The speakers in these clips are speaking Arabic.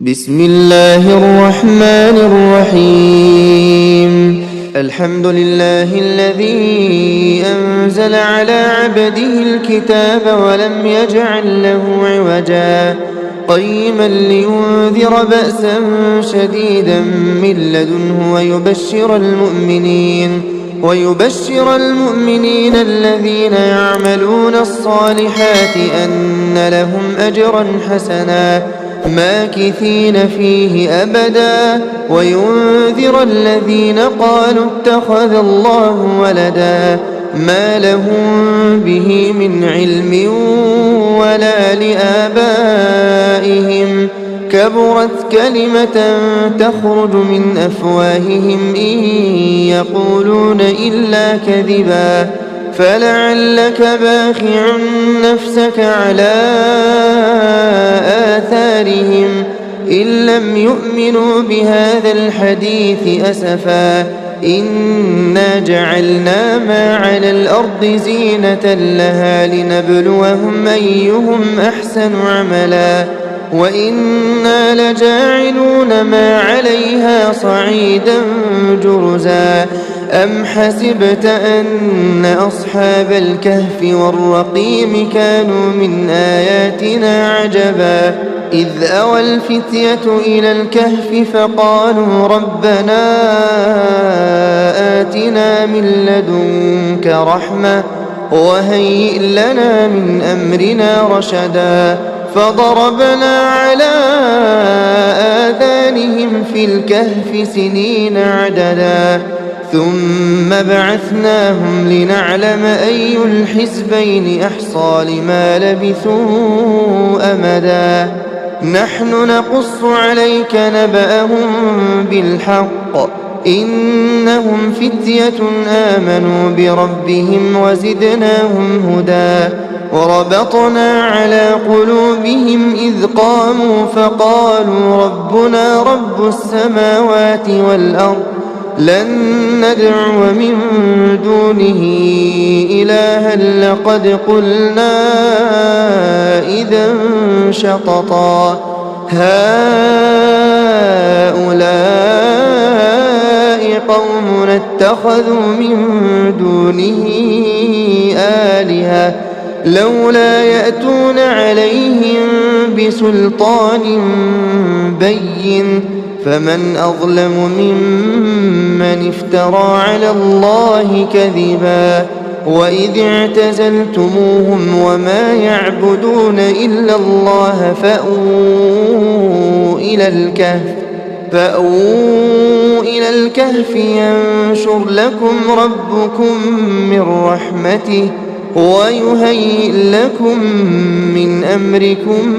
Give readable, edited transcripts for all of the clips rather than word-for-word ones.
بسم الله الرحمن الرحيم. الحمد لله الذي أنزل على عبده الكتاب ولم يجعل له عوجا قيما لينذر بأسا شديدا من لدنه ويبشر المؤمنين الذين يعملون الصالحات أن لهم أجرا حسنا ماكثين فيه أبدا وينذر الذين قالوا اتخذ الله ولدا ما لهم به من علم ولا لآبائهم كبرت كلمة تخرج من أفواههم إن يقولون إلا كذبا فلعلك باخع نفسك على آثارهم إن لم يؤمنوا بهذا الحديث أسفا إنا جعلنا ما على الأرض زينة لها لنبلوهم أيهم أحسن عملا وإنا لجاعلون ما عليها صعيدا جرزا أم حسبت أن أصحاب الكهف والرقيم كانوا من آياتنا عجبا إذ أوى الفتية إلى الكهف فقالوا ربنا آتنا من لدنك رحمة وهيئ لنا من أمرنا رشدا فضربنا على آذانهم في الكهف سنين عددا ثم بعثناهم لنعلم أي الحزبين أحصى لما لبثوا أمدا نحن نقص عليك نبأهم بالحق إنهم فتية آمنوا بربهم وزدناهم هدى وربطنا على قلوبهم إذ قاموا فقالوا ربنا رب السماوات والأرض لن ندعو من دونه إلها لقد قلنا إذا شططا هؤلاء قوم اتخذوا من دونه آلهة لولا يأتون عليهم بسلطان بين فمن أظلم ممن افترى على الله كذبا وإذ اعتزلتموهم وما يعبدون إلا الله فأووا إلى الكهف ينشر لكم ربكم من رحمته ويهيئ لكم من أمركم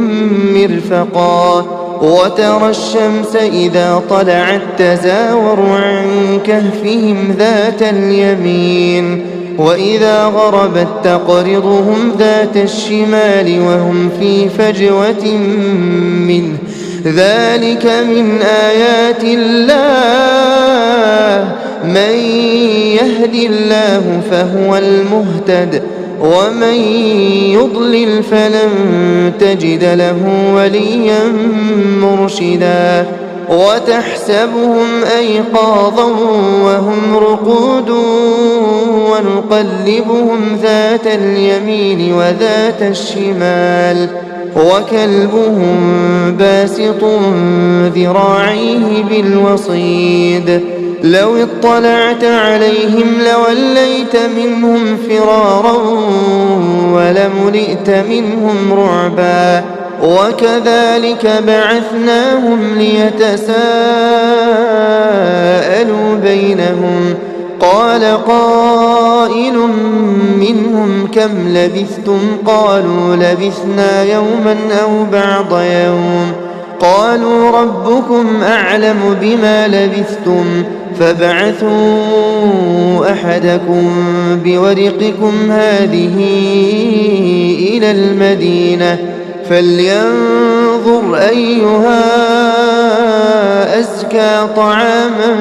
مرفقا وترى الشمس إذا طلعت تزاور عن كهفهم ذات اليمين وإذا غربت تقرضهم ذات الشمال وهم في فجوة منه ذلك من آيات الله من يهد الله فهو المهتد ومن يضلل فلن تجد له وليا مرشدا وتحسبهم أيقاظا وهم رقود ونقلبهم ذات اليمين وذات الشمال وكلبهم باسط ذراعيه بالوصيد لو اطلعت عليهم لوليت منهم فرارا ولملئت منهم رعبا وكذلك بعثناهم ليتساءلوا بينهم قال قائل منهم كم لبثتم قالوا لبثنا يوما أو بعض يوم قالوا ربكم أعلم بما لبثتم فابعثوا أحدكم بورقكم هذه إلى المدينة فلينظر أيها أزكى طعاما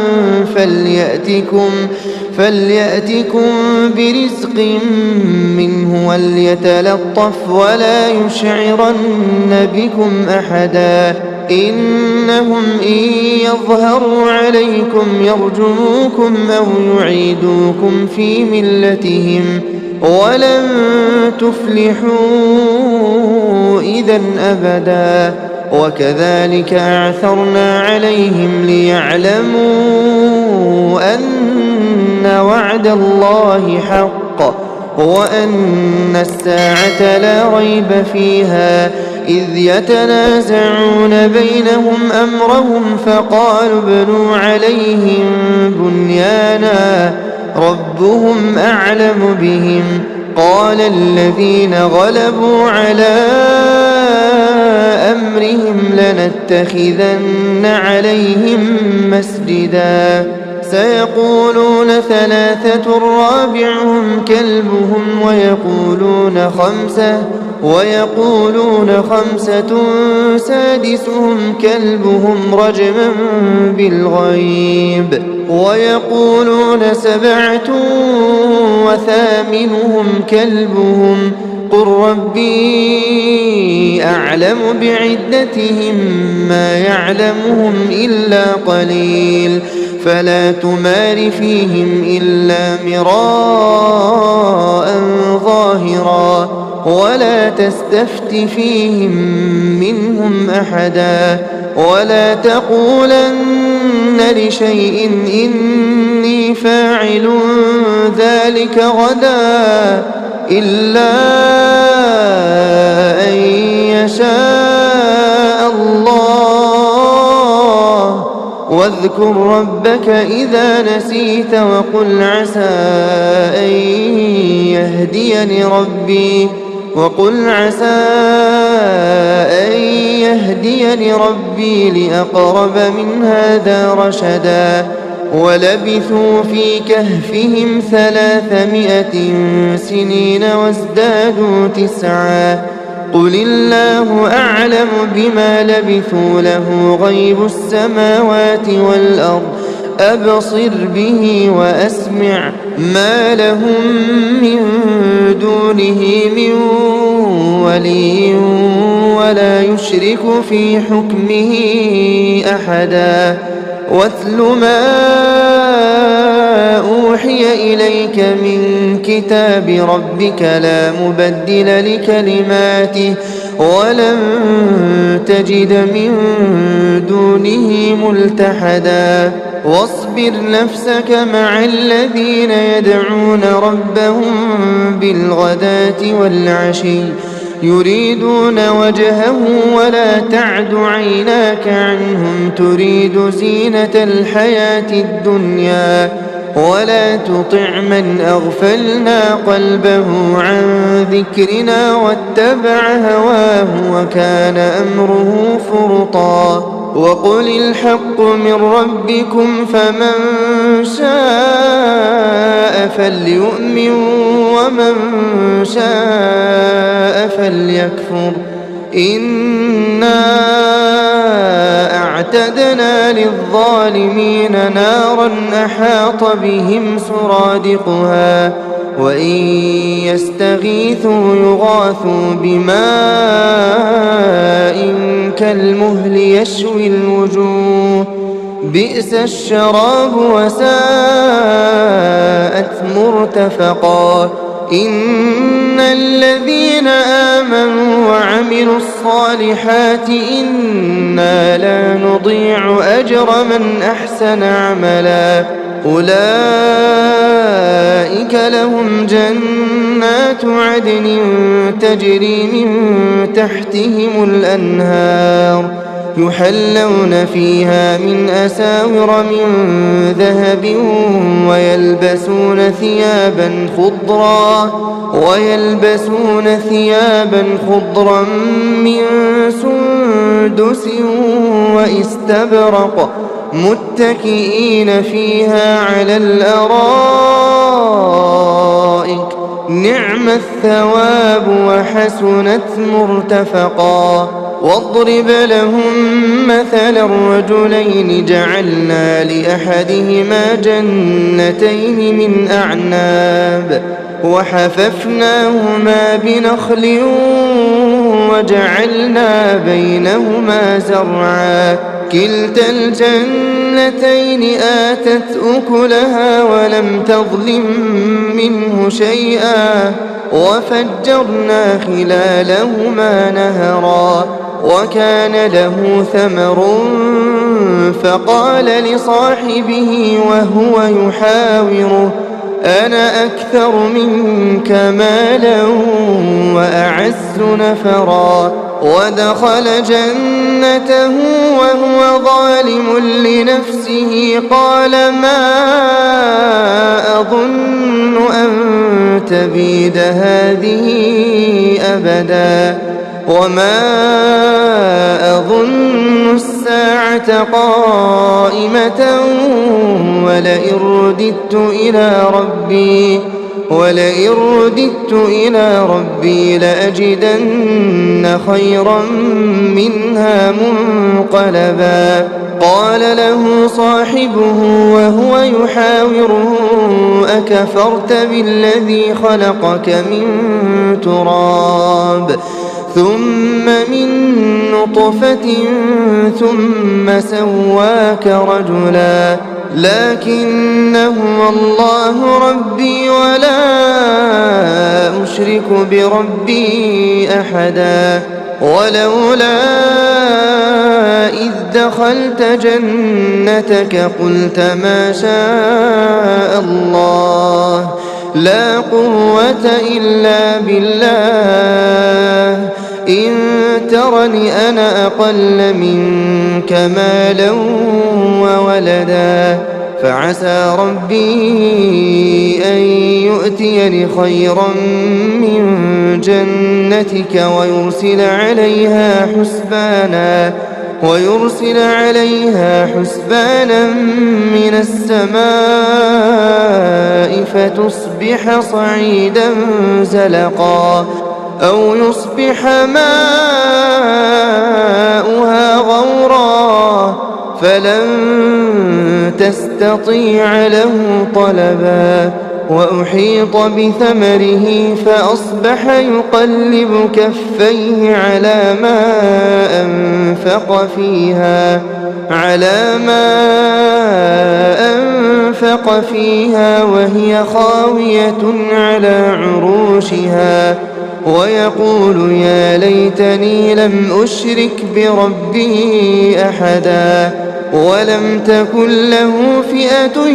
فليأتكم برزق منه وليتلطف ولا يشعرن بكم أحدا إنهم إن يظهروا عليكم يرجموكم أو يعيدوكم في ملتهم ولن تفلحوا إذا أبدا وكذلك أعثرنا عليهم ليعلموا أن وعد الله حق وأن الساعة لا ريب فيها إذ يتنازعون بينهم أمرهم فقالوا ابنوا عليهم بنيانا ربهم أعلم بهم قال الذين غلبوا على أمرهم لنتخذن عليهم مسجدا سيقولون ثلاثة رابعهم كلبهم ويقولون خمسة سادسهم كلبهم رجما بالغيب ويقولون سبعة وثامنهم كلبهم قل ربي أعلم بعدتهم ما يعلمهم إلا قليل فلا تمار فيهم إلا مراء ظاهرا ولا تستفت فيهم منهم أحدا ولا تقولن لشيء إني فاعل ذلك غدا إلا أن يشاء الله واذكر ربك إذا نسيت وقل عسى أن يهديني ربي لأقرب من هذا رشدا ولبثوا في كهفهم 300 سنين وازدادوا 9 قل الله أعلم بما لبثوا له غيب السماوات والأرض أبصر به وأسمع ما لهم من دونه من ولي ولا يشرك في حكمه أحدا واتل ما أوحي إليك من كتاب ربك لا مبدل لكلماته ولن تجد من دونه ملتحدا واصبر نفسك مع الذين يدعون ربهم بالغداة والعشي يريدون وجهه ولا تعد عيناك عنهم تريد زينة الحياة الدنيا ولا تطع من أغفلنا قلبه عن ذكرنا واتبع هواه وكان أمره فرطا وقل الحق من ربكم فمن شاء فليؤمن ومن شاء فليكفر إنا أعتدنا للظالمين نارا أحاط بهم سرادقها وإن يستغيثوا يغاثوا بماء كالمهل يشوي الوجوه بئس الشراب وساءت مرتفقا إن الذين آمنوا وعملوا الصالحات إنا لا نضيع أجر من أحسن عملا أولئك لهم جنات عدن تجري من تحتهم الأنهار يحلون فيها من أساور من ذهب ويلبسون ثيابا خضرا من سندس واستبرق متكئين فيها على الأرائك نعم الثواب وحسنت مرتفقا واضرب لهم مثل الرجلين جعلنا لأحدهما جنتين من أعناب وحففناهما بنخل وجعلنا بينهما زرعا كلتا الجنتين آتت أكلها ولم تظلم منه شيئا وفجرنا خلالهما نهرا وكان له ثمر فقال لصاحبه وهو يحاوره أنا أكثر منك مالا وأعز نفرا ودخل جنته وهو ظالم لنفسه قال ما أظن أن تبيد هذه أبدا وما أظن الساعة قائمة ولئن رددت إلى ربي لأجدن خيرا منها منقلبا قال له صاحبه وهو يحاوره أكفرت بالذي خلقك من تراب ثم من نطفة ثم سواك رجلا لكن هو الله ربي ولا أشرك بربي أحدا ولولا إذ دخلت جنتك قلت ما شاء الله لا قوة إلا بالله إن ترني أنا أقل منك مالا وولدا فعسى ربي أن يؤتيني خيرا من جنتك ويرسل عليها حسبانا من السماء فتصبح صعيدا زلقا أو يصبح ماؤها غورا فلن تستطيع له طلبا وأحيط بثمره فأصبح يقلب كفيه على ما أنفق فيها وهي خاوية على عروشها ويقول يا ليتني لم أشرك بربي أحدا ولم تكن له فئة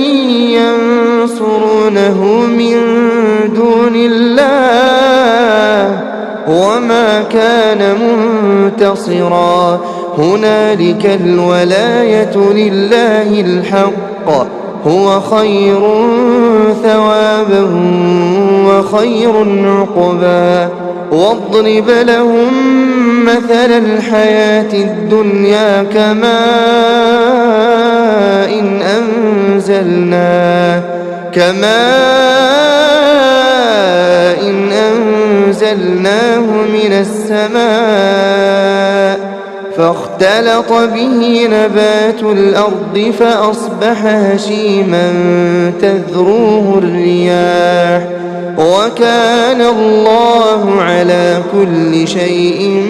ينصرونه من دون الله وما كان منتصرا هنالك الولاية لله الحق هو خير ثوابا وخير عقبا واضرب لهم مثل الحياة الدنيا كماء إن أنزلناه من السماء فاختلط به نبات الأرض فأصبح هشيما تذروه الرياح وكان الله على كل شيء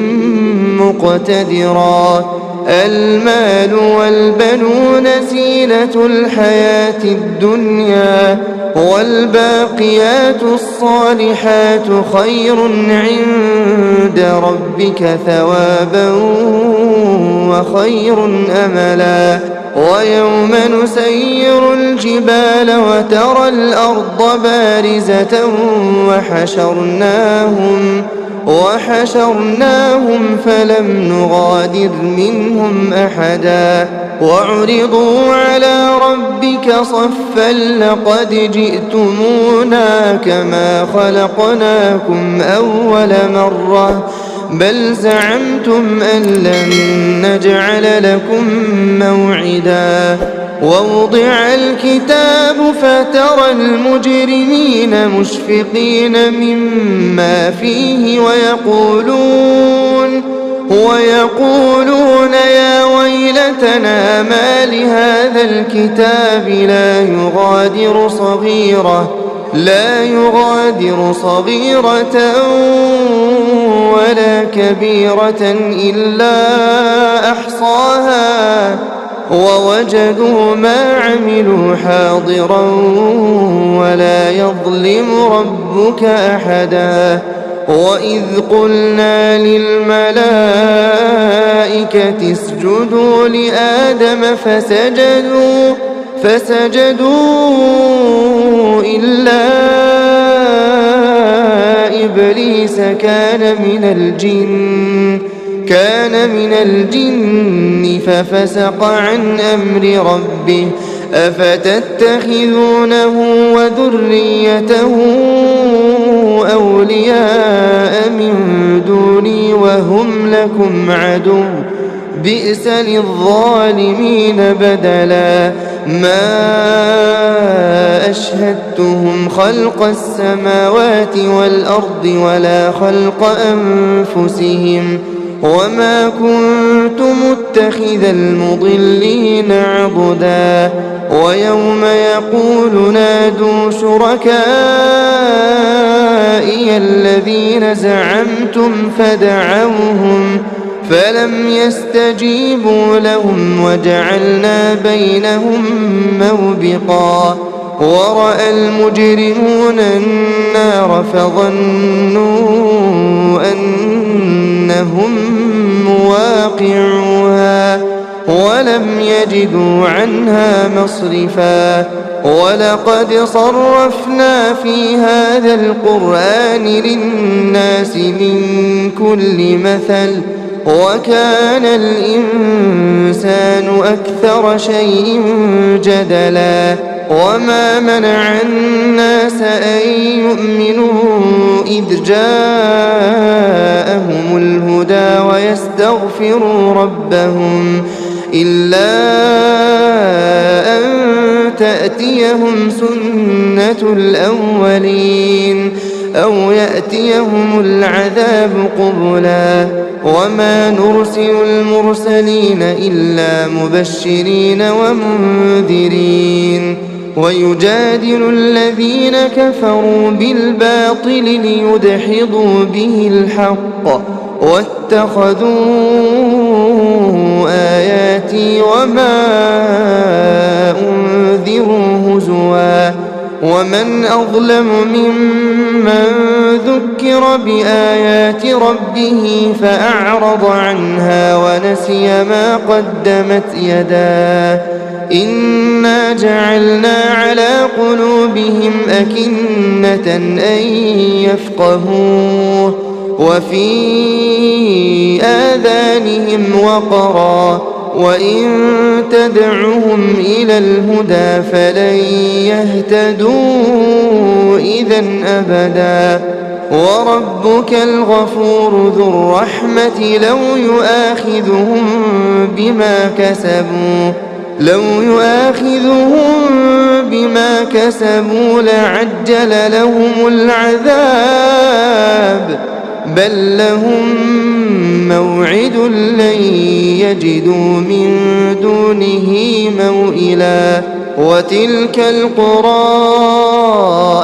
مقتدرا المال والبنون زينة الحياة الدنيا والباقيات الصالحات خير عند ربك ثوابا وخير أملا ويوم نسير الجبال وترى الأرض بارزة وحشرناهم فلم نغادر منهم أحدا وعرضوا على ربك صفا لقد جئتمونا كما خلقناكم أول مرة بل زعمتم أن لن نجعل لكم موعدا ووضع الكتاب فترى المجرمين مشفقين مما فيه ويقولون يا ويلتنا ما لهذا الكتاب لا يغادر صغيرة ولا كبيرة إلا أحصاها ووجدوا ما عملوا حاضرا ولا يظلم ربك أحدا وإذ قلنا للملائكة اسجدوا لآدم فسجدوا إلا إبليس كان من الجن ففسق عن أمر ربه أفتتخذونه وذريته أولياء من دوني وهم لكم عدو بئس للظالمين بدلا ما أشهدتهم خلق السماوات والأرض ولا خلق أنفسهم وما كنت متخذ المضلين عضدا ويوم يقول نادوا شركائي الذين زعمتم فدعوهم فلم يستجيبوا لهم وجعلنا بينهم موبقا ورأى المجرمون النار فظنوا أنهم مواقعوها ولم يجدوا عنها مصرفا ولقد صرفنا في هذا القرآن للناس من كل مثل وكان الإنسان أكثر شيء جدلا وما منع الناس أن يؤمنوا إذ جاءهم الهدى ويستغفروا ربهم إلا أن تأتيهم سنة الأولين أو يأتيهم العذاب قبلا وما نرسل المرسلين إلا مبشرين ومنذرين ويجادل الذين كفروا بالباطل ليدحضوا به الحق واتخذوا آياتي وما أنذروا هزوا ومن أظلم ممن ذكر بآيات ربه فأعرض عنها ونسي ما قدمت يداه إنا جعلنا على قلوبهم أكنة أن يفقهوه وفي آذانهم وقرا وإن تدعهم إلى الهدى فلن يهتدوا إذا أبدا وربك الغفور ذو الرحمة لو يؤاخذهم بما كسبوا لعجل لهم العذاب بل لهم موعد لن يجدوا من دونه موئلا وتلك القرى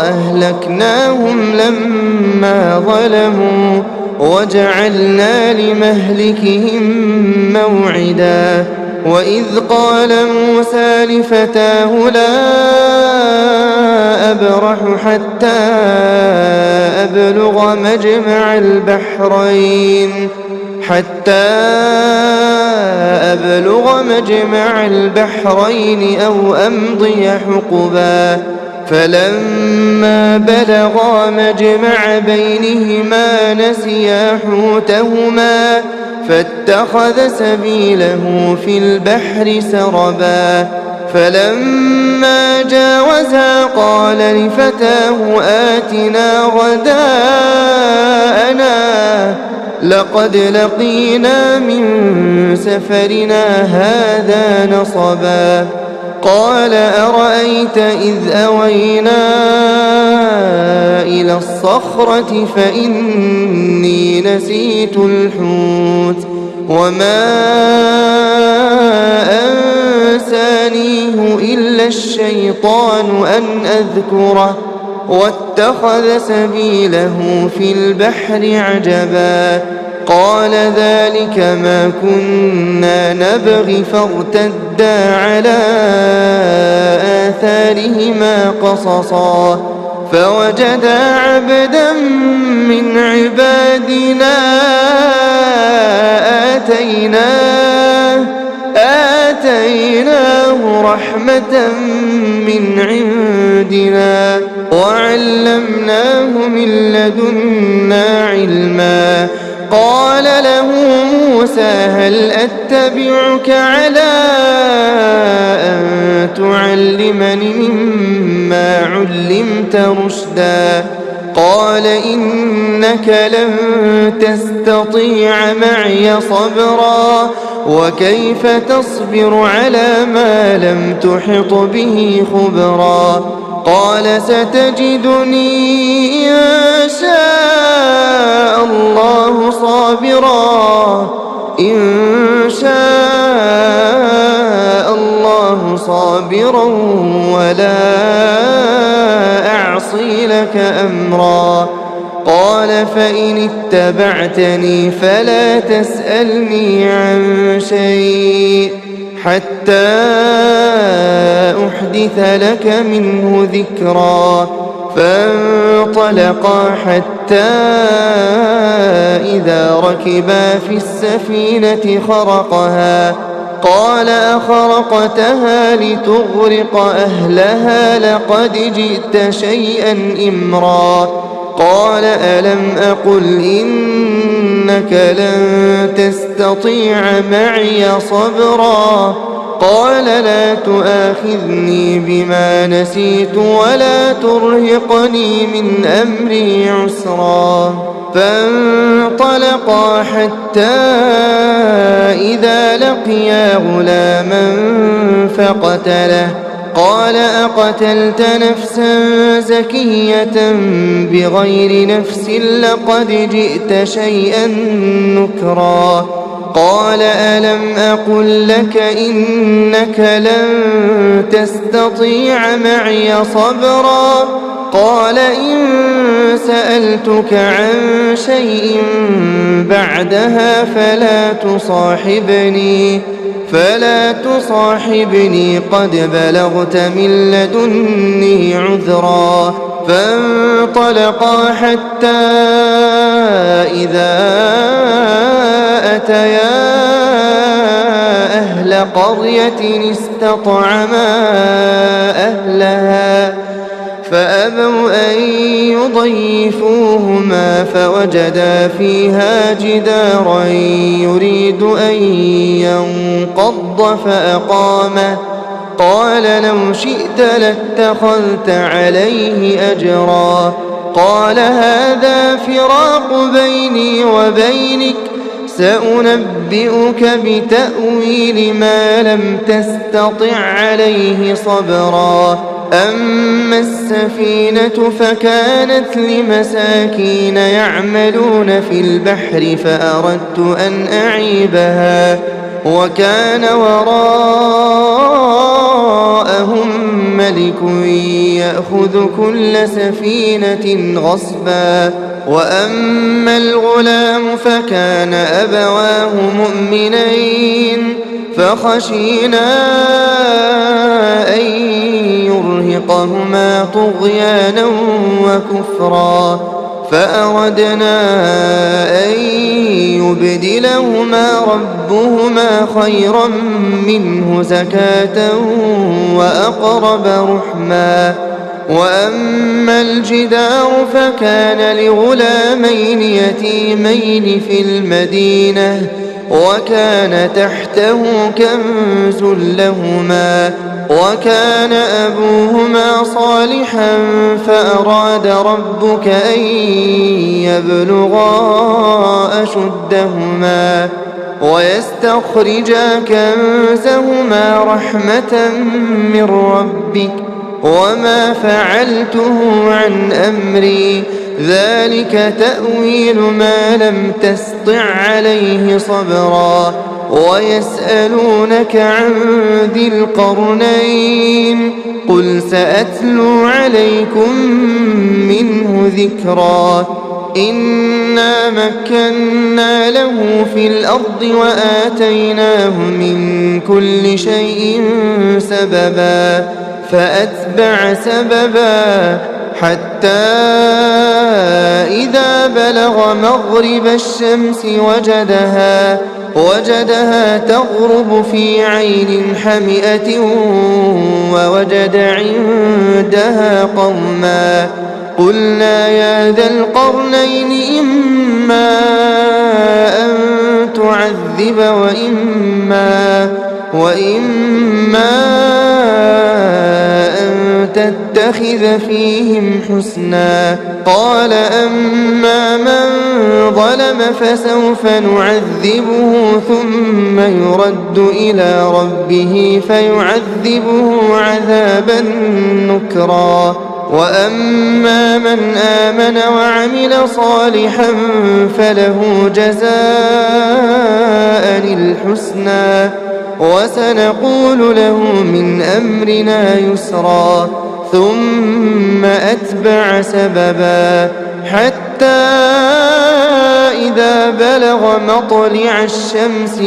أهلكناهم لما ظلموا وجعلنا لمهلكهم موعدا وإذ قال موسى لفتاه لا أبرح حتى أبلغ مجمع البحرين أو أمضي حقبا فلما بلغا مجمع بينهما نسيا حوتهما فاتخذ سبيله في البحر سربا فلما جاوزا قال لفتاه آتنا غداءنا لقد لقينا من سفرنا هذا نصبا قال أرأيت إذ أوينا إلى الصخرة فإني نسيت الحوت وما أنسانيه إلا الشيطان أن أذكره واتخذ سبيله في البحر عجبا قال ذلك ما كنا نبغي فارتدا على آثارهما قصصا فوجدا عبدا من عبادنا آتيناه رحمة من عندنا وعلمناه من لدنا علما قال له موسى هل أتبعك على أن تعلمني مما علمت رشدا قال إنك لن تستطيع معي صبرا وكيف تصبر على ما لم تحط به خبرا قال ستجدني إن شاء الله صابرا ولا أعصي لك أمرا قال فإن اتبعتني فلا تسألني عن شيء حتى أحدث لك منه ذكرا فانطلقا حتى إذا ركبا في السفينة خرقها قال أخرقتها لتغرق أهلها لقد جئت شيئا إمرا قال ألم أقل إنك لن تستطيع معي صبرا قال لا تؤاخذني بما نسيت ولا ترهقني من أمري عسرا فانطلقا حتى إذا لقيا غلاما فقتله قال أقتلت نفسا زكية بغير نفس لقد جئت شيئا نكرا قال ألم أقل لك إنك لن تستطيع معي صبرا قال إن سألتك عن شيء بعدها فلا تصاحبني قد بلغت من لدني عذرا فانطلقا حتى إذا أتيا أهل قرية استطعما أهلها فأبوا أن يضيفوهما فوجدا فيها جدارا يريد أن ينقض فأقامه قال لو شئت لاتخذت عليه أجرا قال هذا فراق بيني وبينك سأنبئك بتأويل ما لم تستطع عليه صبرا أما السفينة فكانت لمساكين يعملون في البحر فأردت أن أعيبها وكان وراءهم ملك يأخذ كل سفينة غصبا وأما الغلام فكان أبواه مؤمنين فخشينا أن يرهقهما طغيانا وكفرا فأردنا أن يبدلهما ربهما خيرا منه زكاة وأقرب رحما وأما الجدار فكان لغلامين يتيمين في المدينة وكان تحته كنز لهما وكان أبوهما صالحا فأراد ربك أن يبلغا أشدهما ويستخرجا كنزهما رحمة من ربك وما فعلته عن أمري ذلك تأويل ما لم تسطع عليه صبرا ويسألونك عن ذي القرنين قل سأتلو عليكم منه ذكرا إنا مكنا له في الأرض وآتيناه من كل شيء سببا فأتبع سببا حتى إذا بلغ مغرب الشمس وجدها تغرب في عين حمئة ووجد عندها قوما قلنا يا ذا القرنين إما أن تعذب وإما أن تتخذ فيهم حسنا قال أما من ظلم فسوف نعذبه ثم يرد إلى ربه فيعذبه عذابا نكرا وأما من آمن وعمل صالحا فله جزاء الحسنى وسنقول له من أمرنا يسرا ثم أتبع سببا حتى إذا بلغ مطلع الشمس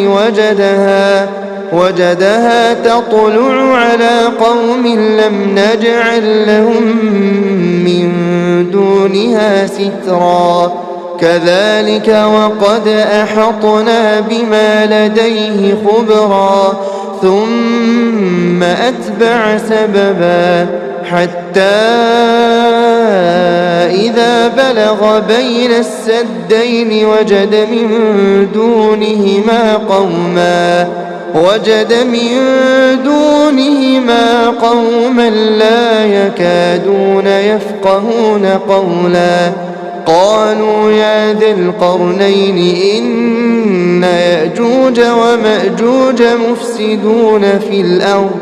وجدها تطلع على قوم لم نجعل لهم من دونها سترا كذلك وقد أحطنا بما لديه خبرا ثم أتبع سببا حتى إذا بلغ بين السدين وجد من دونهما قوما لا يكادون يفقهون قولا قالوا يا ذا القرنين إن يأجوج ومأجوج مفسدون في الأرض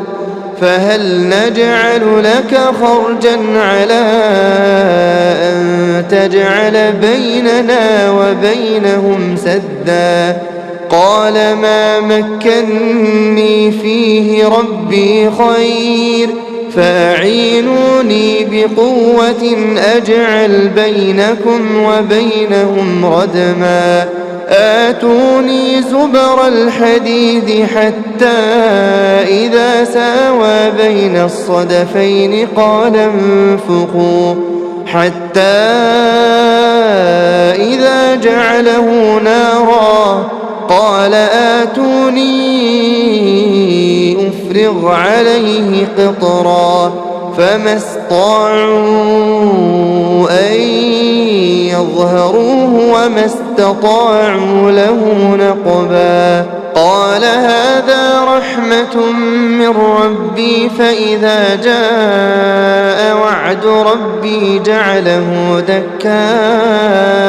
فهل نجعل لك خرجا على أن تجعل بيننا وبينهم سدا قال ما مكني فيه ربي خير فأعينوني بقوة أجعل بينكم وبينهم ردما آتوني زبر الحديد حتى إذا ساوى بين الصدفين قال انفخوا حتى إذا جعله نارا قال آتوني أفرغ عليه قطرا فما استطاعوا أن يظهروه وما استطاعوا له نقبا قال هذا رحمة من ربي فإذا جاء وعد ربي جعله دكاء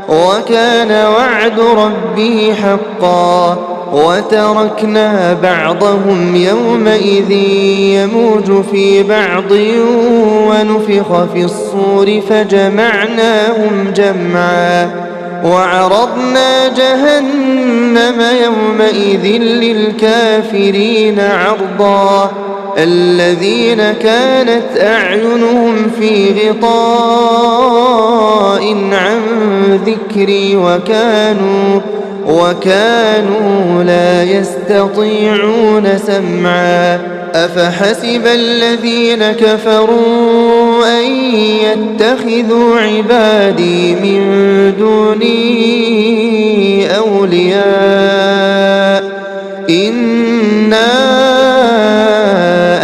وكان وعد ربه حقا وتركنا بعضهم يومئذ يموج في بعض ونفخ في الصور فجمعناهم جمعا وعرضنا جهنم يومئذ للكافرين عرضا الذين كانت أعينهم في غطاء عن ذكري وكانوا لا يستطيعون سمعا أفحسب الذين كفروا أن يتخذوا عبادي من دوني أولياء إنا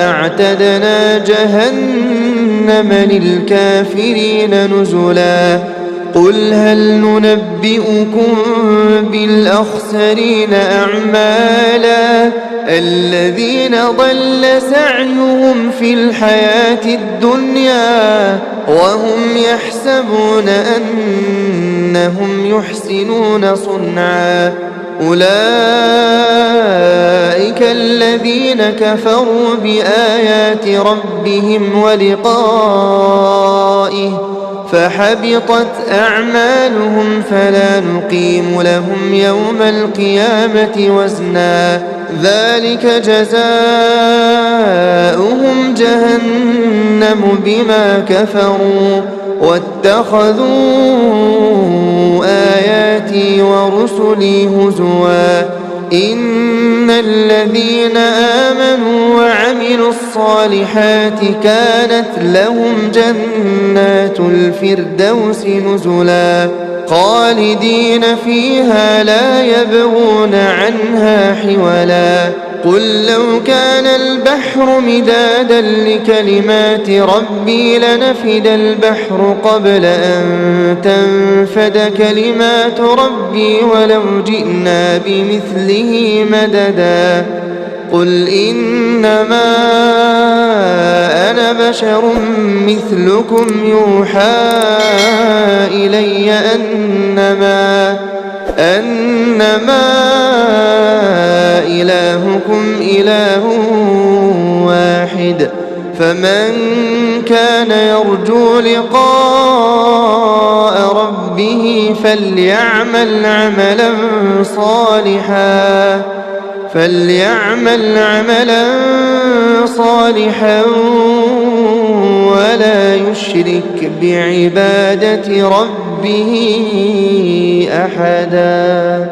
أعتدنا جهنم للكافرين نزلا قل هل ننبئكم بالأخسرين أعمالا الذين ضل سعيهم في الحياة الدنيا وهم يحسبون أنهم يحسنون صنعا أولئك الذين كفروا بآيات ربهم ولقائه فحبطت أعمالهم فلا نقيم لهم يوم القيامة وزنا ذلك جزاؤهم جهنم بما كفروا واتخذوا آياتي ورسلي هزوا إن الذين آمنوا وعملوا الصالحات كانت لهم جنات الفردوس نزلا خالدين فيها لا يبغون عنها حولا قل لو كان البحر مدادا لكلمات ربي لنفد البحر قبل أن تنفد كلمات ربي ولو جئنا بمثله مددا قل إنما أنا بشر مثلكم يوحى إلي أنما إلهكم إله واحد فمن كان يرجو لقاء ربه فليعمل عملا صالحا ولا يشرك بعبادة ربه أحدا.